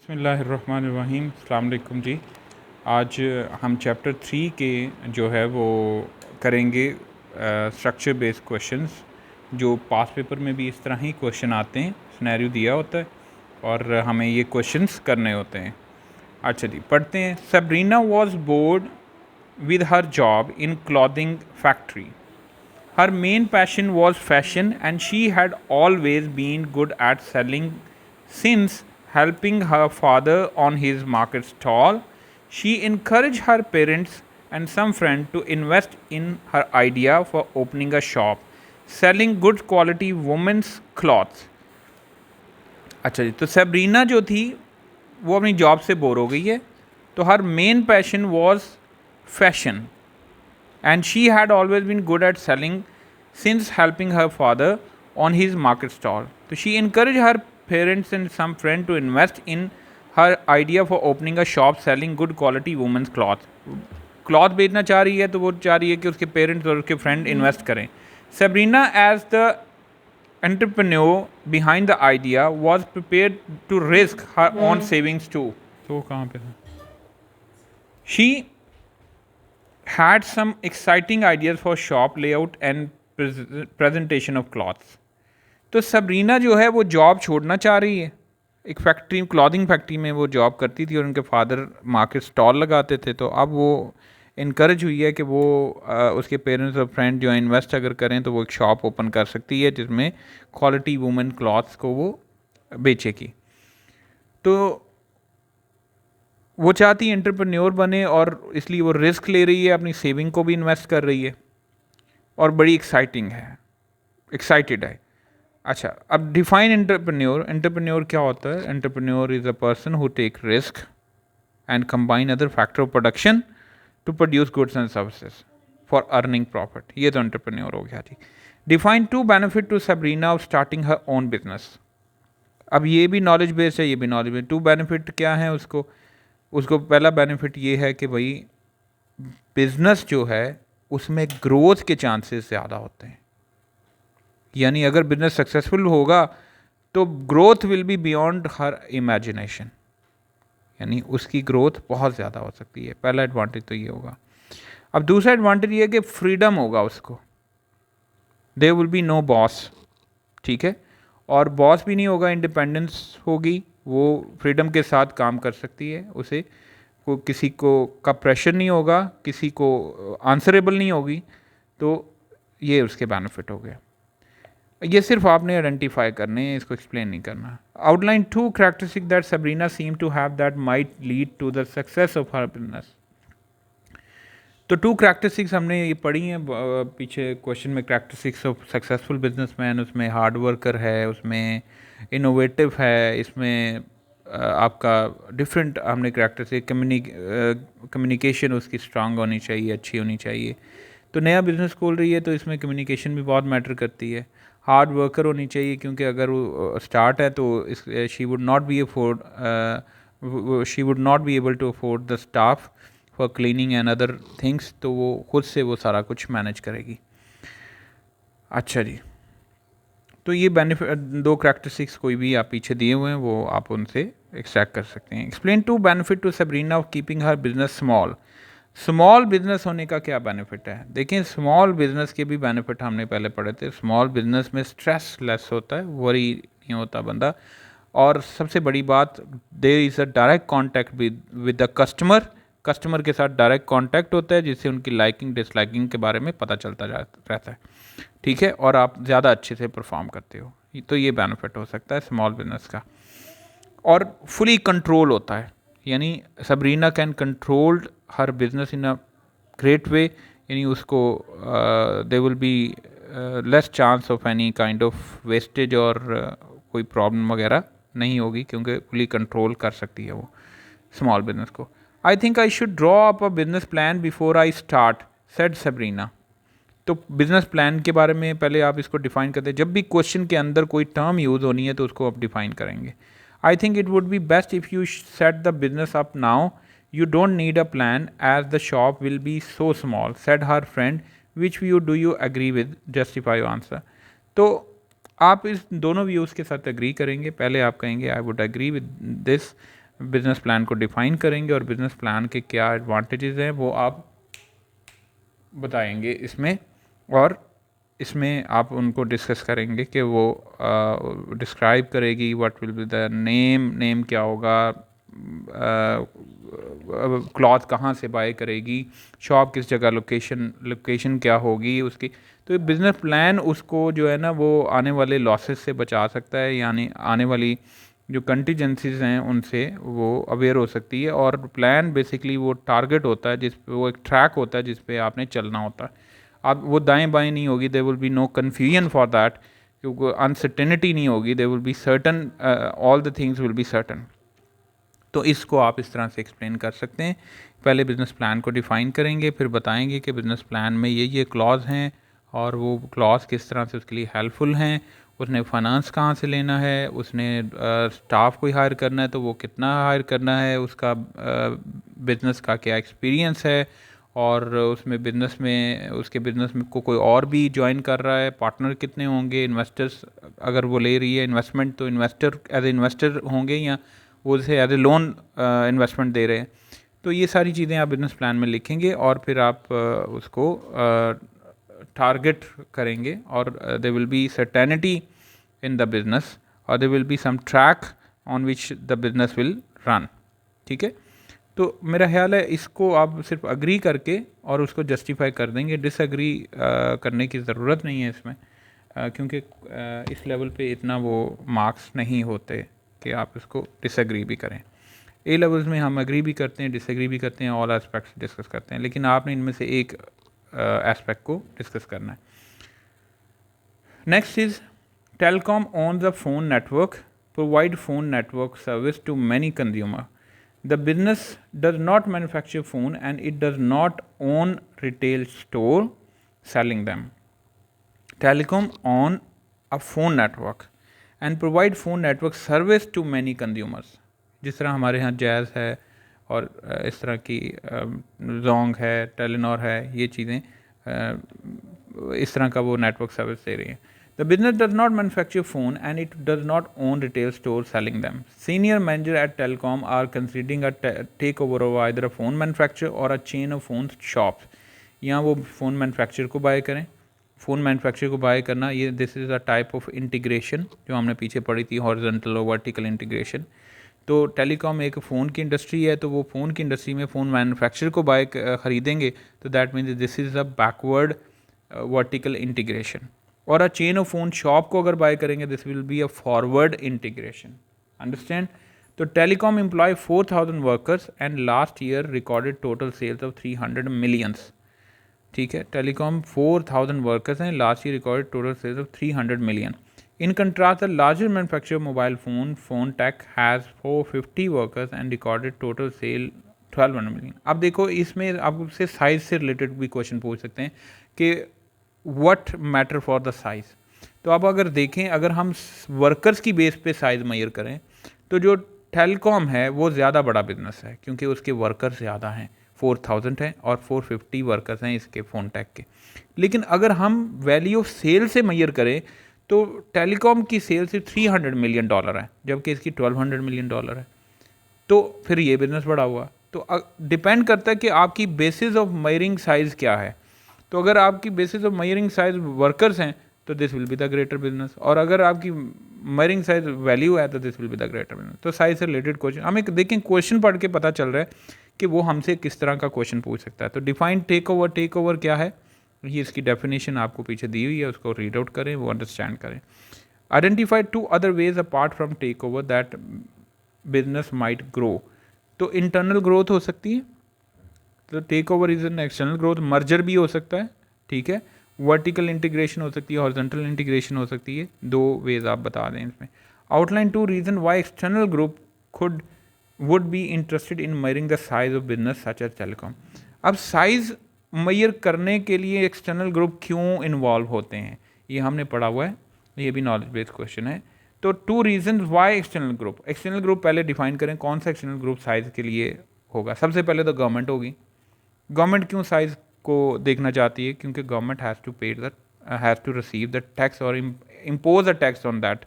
बिस्मिल्लाहिर्रहमानिर्रहीम, अस्सलाम वालेकुम जी। आज हम चैप्टर 3 के जो है वो करेंगे स्ट्रक्चर बेस्ड क्वेश्चंस, जो पास पेपर में भी इस तरह ही क्वेश्चन आते हैं। सिनेरियो दिया होता है और हमें ये क्वेश्चंस करने होते हैं। अच्छा जी, पढ़ते हैं। Sabrina was bored with her job in clothing factory. Her main passion was fashion and she had always been good at selling since helping her father on his market stall. She encouraged her parents and some friends to invest in her idea for opening a shop selling good quality women's clothes. अच्छा जी, तो Sabrina जो थी वो अपनी job से bore हो गई है। तो her main passion was fashion and she had always been good at selling since helping her father on his market stall. So she encouraged her parents and some friends to invest in her idea for opening a shop selling good quality women's cloth. Cloth बेचना चाह रही है तो वो चाह रही है कि उसके पेरेंट्स और उसके फ्रेंड इन्वेस्ट करें। Sabrina as the entrepreneur behind the idea was prepared to risk her own savings too. तो कहाँ पे था? She had some exciting ideas for shop layout and presentation of cloths. तो सबरीना जो है वो जॉब छोड़ना चाह रही है। एक फैक्ट्री, क्लॉथिंग फैक्ट्री में वो जॉब करती थी और उनके फादर मार्केट स्टॉल लगाते थे। तो अब वो इनकरेज हुई है कि वो उसके पेरेंट्स और फ्रेंड जो इन्वेस्ट अगर करें तो वो एक शॉप ओपन कर सकती है जिसमें क्वालिटी वुमेन क्लॉथ्स को वो बेचेगी। तो वो चाहती है एंटरप्रेन्योर बने और इसलिए वो रिस्क ले रही है, अपनी सेविंग को भी इन्वेस्ट कर रही है और बड़ी एक्साइटिंग है, एक्साइटेड है। अच्छा, अब डिफाइन एंटरप्रेन्योर। एंटरप्रेन्योर क्या होता है? Entrepreneur is a person who take risk and combine other factor of production to produce goods and services for earning profit. ये तो एंटरप्रेन्योर हो गया जी। Define two benefit to Sabrina of starting her own business. अब ये भी knowledge based है, ये भी नॉलेज बेस्ड। टू बेनिफिट क्या है उसको? उसको पहला बेनिफिट ये है कि भाई बिजनेस जो है उसमें ग्रोथ के चांसेस ज़्यादा होते हैं। यानी अगर बिजनेस सक्सेसफुल होगा तो growth will be beyond her imagination, यानी उसकी ग्रोथ बहुत ज़्यादा हो सकती है। पहला एडवांटेज तो ये होगा। अब दूसरा एडवांटेज ये है कि फ्रीडम होगा उसको। There will be no boss, ठीक है, और बॉस भी नहीं होगा, इंडिपेंडेंस होगी, वो फ्रीडम के साथ काम कर सकती है। उसे को किसी को का प्रेशर नहीं होगा, किसी को आंसरेबल नहीं होगी। तो ये उसके बेनिफिट हो गया। ये सिर्फ आपने आइडेंटिफाई करने हैं, इसको एक्सप्लेन नहीं करना। Outline two characteristic that Sabrina seem to have that might lead to the success of her business. तो टू कैरेक्टरिस्टिक्स हमने ये पढ़ी हैं पीछे क्वेश्चन में। कैरेक्टरिस्टिक्स ऑफ सक्सेसफुल बिजनेसमैन, उसमें हार्ड वर्कर है, उसमें इनोवेटिव है, इसमें आपका डिफरेंट हमने कैरेक्टरिस्टिक। कम्युनिकेशन उसकी स्ट्रांग होनी चाहिए, अच्छी होनी चाहिए। तो नया बिज़नेस खोल रही है तो इसमें कम्युनिकेशन भी बहुत मैटर करती है। हार्ड वर्कर होनी चाहिए क्योंकि अगर वो स्टार्ट है तो she would not be able to afford the staff for cleaning and other things. तो वो खुद से वो सारा कुछ मैनेज करेगी। अच्छा जी, तो ये बेनिफिट दो कैरेक्टरिस्टिक्स कोई भी आप पीछे दिए हुए हैं वो आप उनसे एक्सट्रैक्ट कर सकते हैं। Explain two benefit to Sabrina of keeping her business small. Small business होने का क्या बेनिफिट है? देखिए, स्मॉल बिजनेस के भी बेनिफिट हमने पहले पढ़े थे। स्मॉल बिजनेस में स्ट्रेस लेस होता है, वरी नहीं होता बंदा। और सबसे बड़ी बात, there is a direct contact with the customer. Customer के साथ डायरेक्ट कॉन्टैक्ट होता है जिससे उनकी लाइकिंग डिसलाइकिंग के बारे में पता चलता रहता है, ठीक है, और आप ज़्यादा अच्छे से परफॉर्म करते हो। तो ये बेनिफिट हो सकता है स्मॉल बिजनेस का। और फुली कंट्रोल होता है, यानी Sabrina can controlled her business in a great way. यानी उसको they will be less chance of any kind of wastage और कोई प्रॉब्लम वगैरह नहीं होगी क्योंकि फुली कंट्रोल कर सकती है वो स्मॉल बिजनेस को। I think I should draw up a business plan before I start, said Sabrina. तो बिजनेस प्लान के बारे में पहले आप इसको डिफाइन करते हैं। जब भी क्वेश्चन के अंदर कोई टर्म यूज़ होनी है तो उसको आप डिफाइन करेंगे। I think it would be best if you set the business up now. You don't need a plan as the shop will be so small, said her friend. Which view do you agree with? Justify your answer. तो आप इस दोनों views के साथ agree करेंगे। पहले आप कहेंगे I would agree with this business plan को डिफ़ाइन करेंगे और बिज़नेस प्लान के क्या एडवांटेजेस हैं वो आप बताएंगे इसमें, और इसमें आप उनको डिस्कस करेंगे कि वो डिस्क्राइब करेगी what will be the name क्या होगा, क्लॉथ कहाँ से बाय करेगी, शॉप किस जगह, लोकेशन क्या होगी उसकी। तो ये बिज़नेस प्लान उसको जो है ना वो आने वाले लॉसेस से बचा सकता है, यानी आने वाली जो कंटीजेंसीज हैं उनसे वो अवेयर हो सकती है। और प्लान बेसिकली वो टारगेट होता है, वो एक ट्रैक होता है जिस पे आपने चलना होता है। आप वो दाएं बाएं नहीं होगी, there will be no confusion for that, क्योंकि अनसर्टेनिटी नहीं होगी, there will be certain, all the things will be certain. तो इसको आप इस तरह से एक्सप्लेन कर सकते हैं। पहले बिज़नेस प्लान को डिफ़ाइन करेंगे, फिर बताएंगे कि बिज़नेस प्लान में ये क्लॉज हैं और वो क्लॉज किस तरह से उसके लिए हेल्पफुल हैं, उसने फाइनेंस कहाँ से लेना है, उसने स्टाफ को हायर करना है तो वो कितना हायर करना है, उसका बिज़नेस का क्या एक्सपीरियंस है, और उसमें बिज़नेस में उसके बिज़नेस में कोई और भी ज्वाइन कर रहा है, पार्टनर कितने होंगे, इन्वेस्टर्स अगर वो ले रही है इन्वेस्टमेंट तो इन्वेस्टर एज ए इन्वेस्टर होंगे या वो जैसे एज ए लोन इन्वेस्टमेंट दे रहे हैं। तो ये सारी चीज़ें आप बिज़नेस प्लान में लिखेंगे और फिर आप उसको टारगेट करेंगे, और there will be certainty in the business, और there will be some track on which the business will run. ठीक है, तो मेरा ख्याल है इसको आप सिर्फ अग्री करके और उसको जस्टिफाई कर देंगे, डिसअग्री करने की ज़रूरत नहीं है इसमें, क्योंकि इस लेवल पे इतना वो मार्क्स नहीं होते कि आप इसको डिसएग्री भी करें। ए लेवल्स में हम एग्री भी करते हैं, डिसएग्री भी करते हैं, ऑल एस्पेक्ट्स डिस्कस करते हैं, लेकिन आपने इनमें से एक एस्पेक्ट को डिस्कस करना है। Next is Telecom on the phone network, provide phone network service to many consumer. The business does not manufacture phone and it does not own retail store selling them. Telecom on a phone network and provide phone network service to many consumers। जिस तरह हमारे यहाँ jazz है और इस तरह की Jong है, टेलीनॉर है, ये चीज़ें इस तरह का वो नेटवर्क सर्विस दे रही हैं। The business does not manufacture phone and it does not own retail store selling them. Senior manager at Telecom are considering a take over of either a phone manufacture और a chain of phone shops. यहाँ वो phone manufacture को buy करें। Phone manufacture को buy करना, ये this is a type of integration जो हमने पीछे पढ़ी थी, हॉरिजॉन्टल और वर्टिकल इंटीग्रेशन। तो टेलीकॉम एक फ़ोन की इंडस्ट्री है, तो वो फ़ोन की इंडस्ट्री में फ़ोन मैन्युफैक्चर को बाय ख़रीदेंगे, तो that means this is a backward vertical integration. और a chain of phone shop को अगर बाय करेंगे, this will be a forward integration. Understand? तो Telecom employ 4000 workers and last year recorded total sales of 300 millions. ठीक है, Telecom 4000 workers हैं, last year recorded total sales of 300 million. In contrast the larger manufacture mobile phone tech has 450 workers and recorded total sale 1200 million. अब देखो, इसमें आपसे size से related भी question पूछ सकते हैं कि what matter for the size. तो अब अगर देखें, अगर हम वर्कर्स की बेस पे साइज़ मेजर करें तो जो टेलीकॉम है वो ज़्यादा बड़ा बिजनेस है, क्योंकि उसके वर्कर्स ज़्यादा हैं, 4000 हैं और 450 वर्कर्स हैं इसके फ़ोन टेक के। लेकिन अगर हम वैल्यू ऑफ सेल से मेजर करें तो टेलीकॉम की सेल सिर्फ $300 मिलियन है, जबकि इसकी $1200 मिलियन है। तो फिर ये बिज़नेस बड़ा हुआ। तो डिपेंड करता है कि आपकी बेसिस ऑफ मेजरिंग साइज़ क्या है। तो अगर आपकी basis of measuring size workers हैं तो this will be the greater business, और अगर आपकी मेजरिंग साइज वैल्यू है तो this will be the greater business. तो साइज से रिलेटेड क्वेश्चन हमें देखें, क्वेश्चन पढ़ के पता चल रहा है कि वो हमसे किस तरह का क्वेश्चन पूछ सकता है। तो डिफाइन टेक ओवर क्या है, ये इसकी डेफिनेशन आपको पीछे दी हुई है, उसको रीड आउट करें, वो अंडरस्टैंड करें। Identify 2 other ways apart from take over that business might grow. तो इंटरनल ग्रोथ हो सकती है, तो take over is an external growth. Merger भी हो सकता है, ठीक है, वर्टिकल इंटीग्रेशन हो सकती है, हॉरिजॉन्टल इंटीग्रेशन हो सकती है। 2 वेज आप बता दें इसमें। Outline 2 reason why external group would be interested in measuring the size of business such as Telecom. अब साइज मेजर करने के लिए एक्सटर्नल ग्रुप क्यों इन्वॉल्व होते हैं, ये हमने पढ़ा हुआ है, ये भी नॉलेज बेस्ड क्वेश्चन है। तो 2 रीजन वाई एक्सटर्नल ग्रुप पहले डिफाइन करें, कौन सा एक्सटर्नल ग्रुप साइज के लिए होगा। सबसे पहले तो गवर्नमेंट होगी। गवर्नमेंट क्यों साइज को देखना चाहती है, क्योंकि government has to receive the tax और impose a tax on that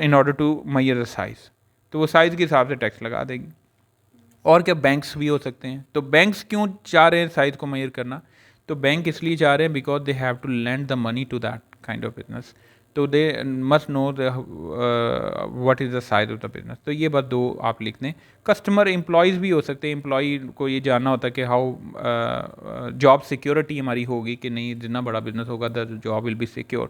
in order to measure the size, तो वो साइज़ के हिसाब से टैक्स लगा देगी। और क्या बैंक्स भी हो सकते हैं। तो बैंक्स क्यों चाह रहे हैं साइज़ को मेजर करना, तो बैंक इसलिए चाह रहे हैं because they have to lend the money to that kind of business, तो they must know what is the size of the business. तो ये बात दो आप लिख दें। कस्टमर एम्प्लॉयज़ भी हो सकते हैं, एम्प्लॉय को ये जानना होता है कि हाउ जॉब सिक्योरिटी हमारी होगी कि नहीं, जितना बड़ा बिजनेस होगा the job will be secure.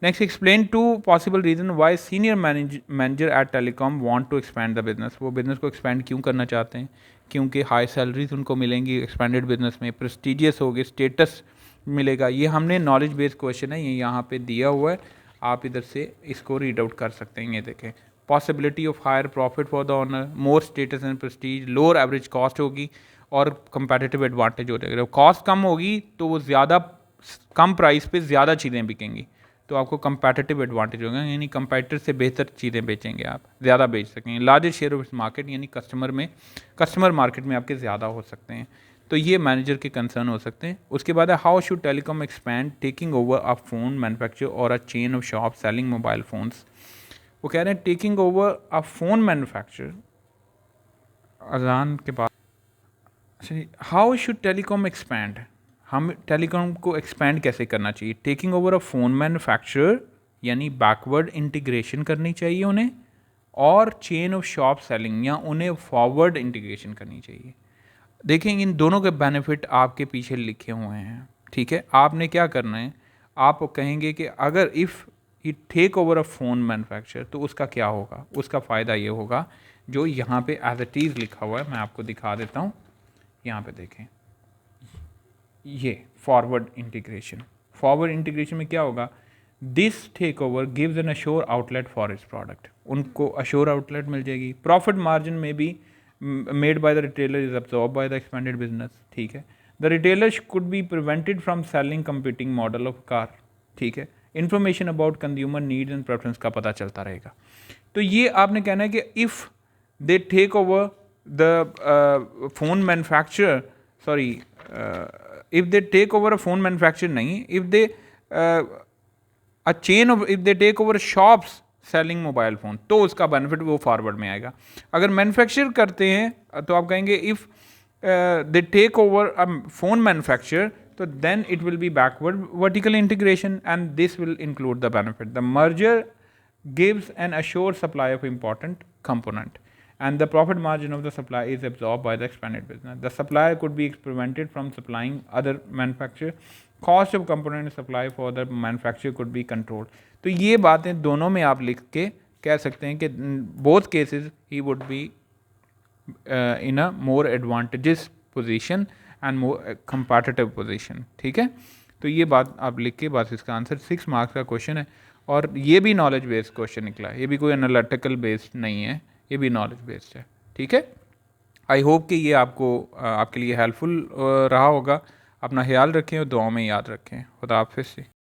Next, explain two possible reason why senior manager at Telecom want to expand the business. वो बिज़नेस को एक्सपैंड क्यों करना चाहते हैं, क्योंकि हाई सैलरीज उनको मिलेंगी एक्सपेंडेड बिजनेस में, प्रेस्टिजियस होगे, स्टेटस मिलेगा। ये हमने नॉलेज बेस्ड क्वेश्चन है, ये यहाँ पे दिया हुआ है, आप इधर से इसको रीड आउट कर सकते हैं। ये देखें, possibility of higher profit for the owner, more status and prestige, lower average cost होगी और कंपेटिटिव एडवांटेज हो जाएगा। कॉस्ट कम होगी तो वो ज़्यादा कम प्राइस पे ज़्यादा चीज़ें बिकेंगी, तो आपको कंपेटिटिव एडवांटेज होगा, यानी कंपेटिटर से बेहतर चीज़ें बेचेंगे, आप ज़्यादा बेच सकेंगे। लार्जेस्ट शेयर ऑफ मार्केट, यानी कस्टमर मार्केट में आपके ज़्यादा हो सकते हैं। तो ये मैनेजर के कंसर्न हो सकते हैं। उसके बाद है how should Telecom expand taking over a phone manufacture और a chain of shop selling mobile phones. वो कह रहे हैं taking over a phone manufacture, अजान के बाद, हाउ शुड टेलीकॉम एक्सपैंड, हम टेलीकॉम को एक्सपैंड कैसे करना चाहिए। Taking over a phone manufacturer, यानी बैकवर्ड इंटीग्रेशन करनी चाहिए उन्हें, और चेन ऑफ शॉप सेलिंग, या उन्हें फॉरवर्ड इंटीग्रेशन करनी चाहिए। देखें, इन दोनों के बेनिफिट आपके पीछे लिखे हुए हैं, ठीक है। आपने क्या करना है, आप कहेंगे कि अगर if he take over a phone manufacture, तो उसका क्या होगा, उसका फ़ायदा ये होगा जो यहाँ पे एज इट इज़ लिखा हुआ है, मैं आपको दिखा देता हूँ। यहाँ पे देखें, ये फॉरवर्ड इंटीग्रेशन में क्या होगा, this take over gives an assure outlet for इस प्रोडक्ट, उनको अश्योर आउटलेट मिल जाएगी। प्रॉफिट मार्जिन में भी made by the retailer is absorb by the expanded business, ठीक है। The retailer could be prevented from selling competing model of car, ठीक है। Information about consumer needs and preference का पता चलता रहेगा। तो ये आपने कहना है कि if they take over the phone manufacturer, sorry, if they take over a phone manufacturer नहीं, if they a chain of, if they take over shops selling mobile phone, तो उसका बेनिफिट वो फॉरवर्ड में आएगा। अगर मैन्युफैक्चर करते हैं तो आप कहेंगे if they take over a phone manufacture, तो then it will be backward vertical integration and this will include the benefit. The merger gives an assured supply of important component and the profit margin of the supply is absorbed by the expanded business. The supplier could be prevented from supplying other manufacturer. Cost of component supply for the manufacturer could be controlled. तो ये बातें दोनों में आप लिख के कह सकते हैं कि both cases he would be in a more advantageous position and more competitive position, ठीक है। तो ये बात आप लिख के, बस इसका आंसर 6 मार्क्स का क्वेश्चन है, और ये भी नॉलेज बेस्ड क्वेश्चन निकला है, ये भी कोई एनालिटिकल बेस्ड नहीं है, ये भी नॉलेज बेस्ड है, ठीक है। आई होप कि ये आपको आपके लिए हेल्पफुल रहा होगा। अपना ख्याल रखें और दुआ में याद रखें। खुदा हाफिज़।